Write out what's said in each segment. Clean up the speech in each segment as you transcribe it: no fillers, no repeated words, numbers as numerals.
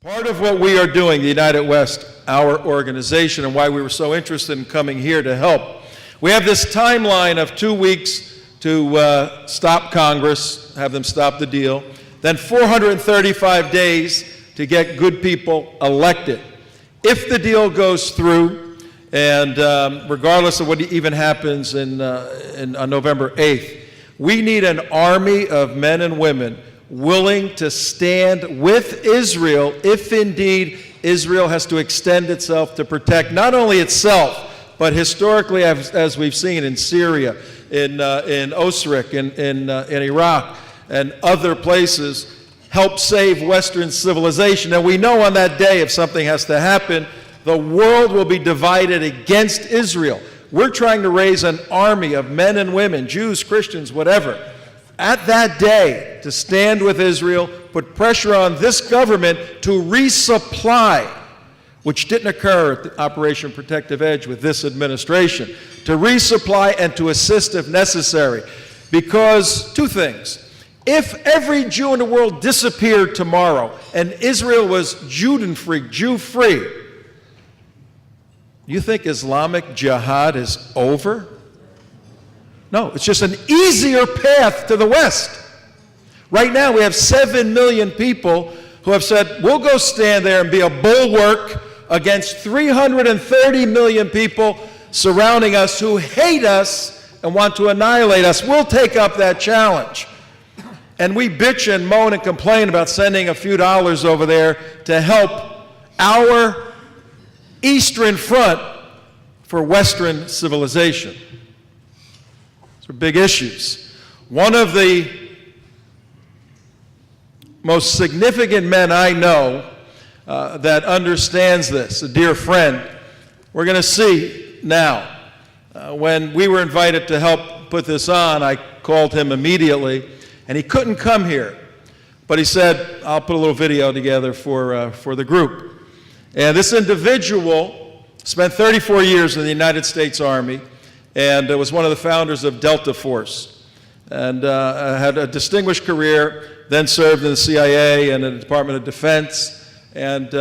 Part of what we are doing, the United West, our organization, and why we were so interested in coming here to help, we have this timeline of 2 weeks to stop Congress, have them stop the deal, then 435 days to get good people elected. If the deal goes through, and regardless of what even happens on November 8th, we need an army of men and women willing to stand with Israel if indeed Israel has to extend itself to protect not only itself, but historically, as we've seen in Syria, in Osric, in Iraq, and other places, help save Western civilization. And we know on that day, if something has to happen, the world will be divided against Israel. We're trying to raise an army of men and women, Jews, Christians, whatever, at that day to stand with Israel, put pressure on this government to resupply, which didn't occur at the Operation Protective Edge with this administration, to resupply and to assist if necessary. Because two things. If every Jew in the world disappeared tomorrow and Israel was Judenfree, Jew-free, you think Islamic jihad is over? No, it's just an easier path to the West. Right now, we have 7 million people who have said, we'll go stand there and be a bulwark against 330 million people surrounding us who hate us and want to annihilate us. We'll take up that challenge. And we bitch and moan and complain about sending a few dollars over there to help our Eastern Front for Western civilization. These are big issues. One of the most significant men I know that understands this, a dear friend, we're going to see now. When we were invited to help put this on, I called him immediately, and he couldn't come here. But he said, I'll put a little video together for the group. And this individual spent 34 years in the United States Army, and was one of the founders of Delta Force, and had a distinguished career, then served in the CIA and in the Department of Defense, and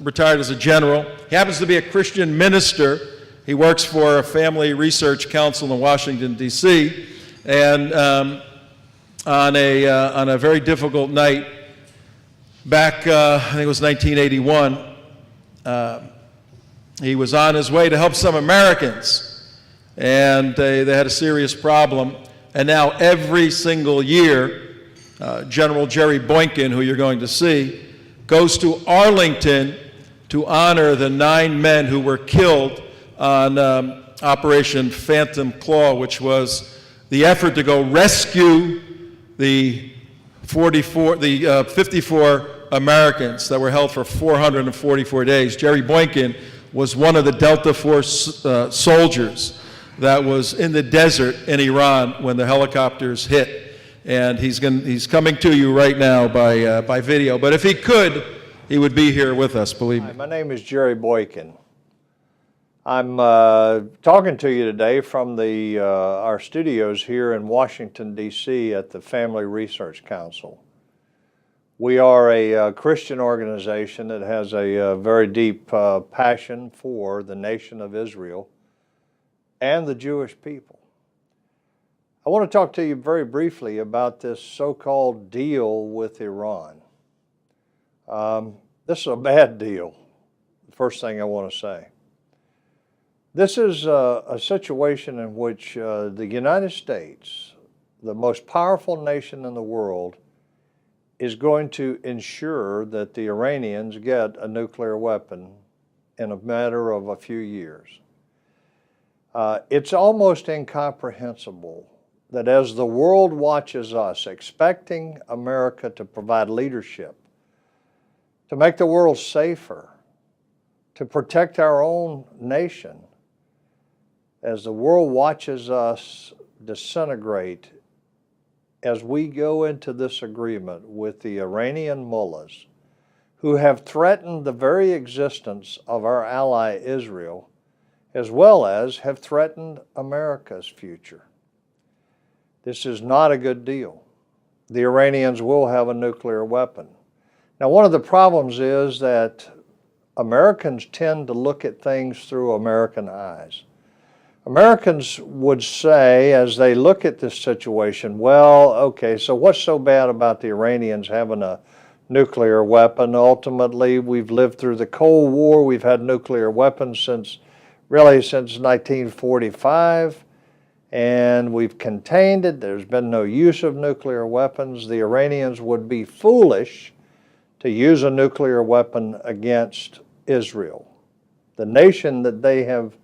retired as a general. He happens to be a Christian minister. He works for a family research council in Washington, D.C., and on a very difficult night back, I think it was 1981, he was on his way to help some Americans, and they had a serious problem. And now every single year, General Jerry Boykin, who you're going to see, goes to Arlington to honor the 9 men who were killed on Operation Phantom Claw, which was the effort to go rescue the 54 Americans that were held for 444 days. Jerry Boykin was one of the Delta Force soldiers that was in the desert in Iran when the helicopters hit. And he's coming to you right now by video. But if he could, he would be here with us, believe me. Hi, my name is Jerry Boykin. I'm talking to you today from our studios here in Washington, D.C. at the Family Research Council. We are a Christian organization that has a very deep passion for the nation of Israel and the Jewish people. I want to talk to you very briefly about this so-called deal with Iran. This is a bad deal, the first thing I want to say. This is a situation in which the United States, the most powerful nation in the world, is going to ensure that the Iranians get a nuclear weapon in a matter of a few years. It's almost incomprehensible that as the world watches us, expecting America to provide leadership, to make the world safer, to protect our own nation, as the world watches us disintegrate, as we go into this agreement with the Iranian mullahs, who have threatened the very existence of our ally Israel, as well as have threatened America's future. This is not a good deal. The Iranians will have a nuclear weapon. Now, one of the problems is that Americans tend to look at things through American eyes. Americans would say, as they look at this situation, well, okay, so what's so bad about the Iranians having a nuclear weapon? Ultimately, we've lived through the Cold War. We've had nuclear weapons since 1945, and we've contained it. There's been no use of nuclear weapons. The Iranians would be foolish to use a nuclear weapon against Israel, the nation that they have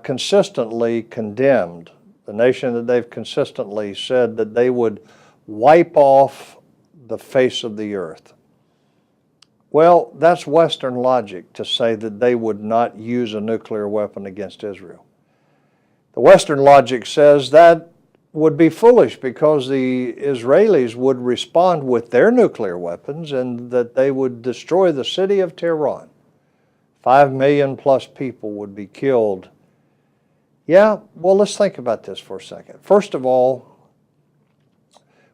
consistently condemned, the nation that they've consistently said that they would wipe off the face of the earth. Well, that's Western logic to say that they would not use a nuclear weapon against Israel. The Western logic says that would be foolish because the Israelis would respond with their nuclear weapons and that they would destroy the city of Tehran. 5 million plus people would be killed. Yeah, well, let's think about this for a second. First of all,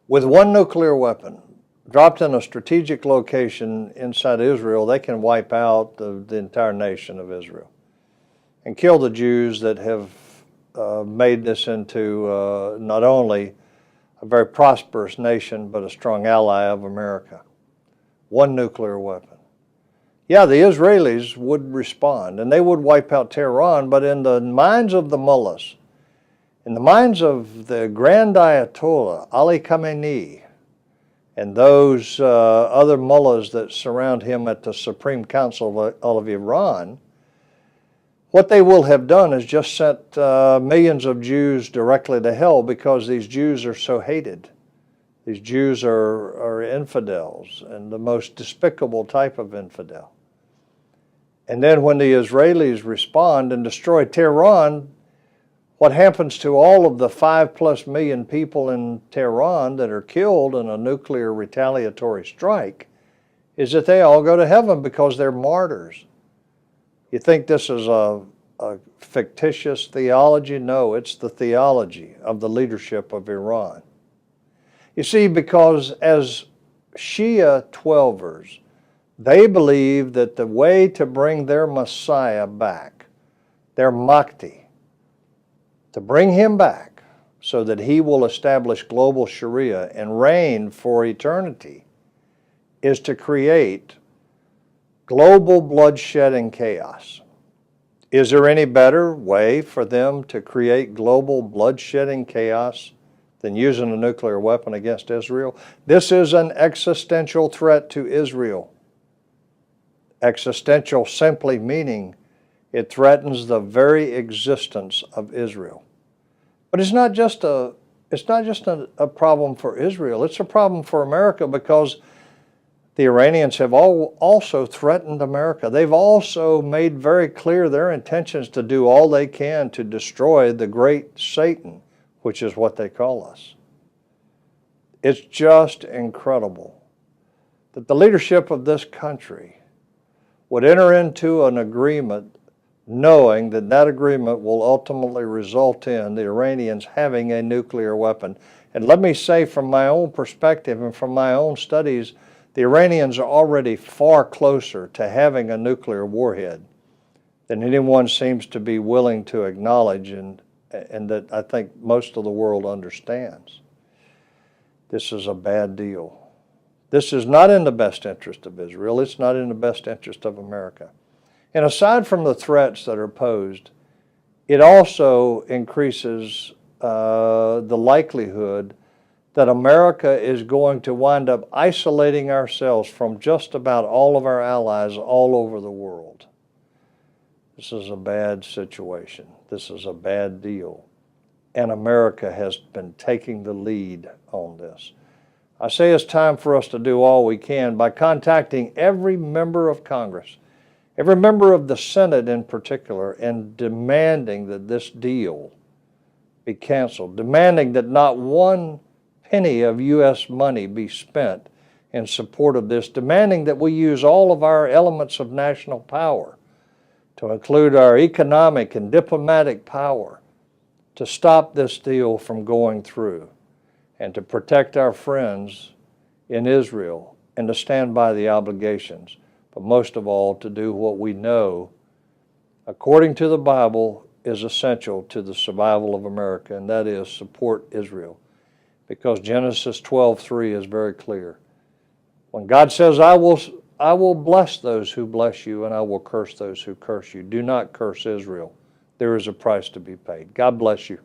with one nuclear weapon dropped in a strategic location inside Israel, they can wipe out the entire nation of Israel and kill the Jews that have made this into not only a very prosperous nation, but a strong ally of America. One nuclear weapon. Yeah, the Israelis would respond, and they would wipe out Tehran, but in the minds of the mullahs, in the minds of the Grand Ayatollah, Ali Khamenei, and those other mullahs that surround him at the Supreme Council of Iran, what they will have done is just sent millions of Jews directly to hell because these Jews are so hated. These Jews are infidels, and the most despicable type of infidel. And then when the Israelis respond and destroy Tehran, what happens to all of the 5+ million people in Tehran that are killed in a nuclear retaliatory strike is that they all go to heaven because they're martyrs. You think this is a fictitious theology? No, it's the theology of the leadership of Iran. You see, because as Shia Twelvers, they believe that the way to bring their Messiah back, their Mahdi, to bring him back so that he will establish global Sharia and reign for eternity, is to create global bloodshed and chaos. Is there any better way for them to create global bloodshed and chaos than using a nuclear weapon against Israel? This is an existential threat to Israel. Existential simply meaning it threatens the very existence of Israel. But it's not just a problem for Israel. It's a problem for America because the Iranians have also threatened America. They've also made very clear their intentions to do all they can to destroy the great Satan, which is what they call us. It's just incredible that the leadership of this country would enter into an agreement knowing that that agreement will ultimately result in the Iranians having a nuclear weapon. And let me say from my own perspective and from my own studies, the Iranians are already far closer to having a nuclear warhead than anyone seems to be willing to acknowledge and that I think most of the world understands. This is a bad deal. This is not in the best interest of Israel. It's not in the best interest of America. And aside from the threats that are posed, it also increases the likelihood that America is going to wind up isolating ourselves from just about all of our allies all over the world. This is a bad situation. This is a bad deal. And America has been taking the lead on this. I say it's time for us to do all we can by contacting every member of Congress, every member of the Senate in particular, and demanding that this deal be canceled, demanding that not one penny of U.S. money be spent in support of this, demanding that we use all of our elements of national power, to include our economic and diplomatic power, to stop this deal from going through and to protect our friends in Israel and to stand by the obligations, but most of all, to do what we know, according to the Bible, is essential to the survival of America, and that is support Israel. Because Genesis 12:3 is very clear. When God says, I will bless those who bless you, and I will curse those who curse you. Do not curse Israel. There is a price to be paid. God bless you.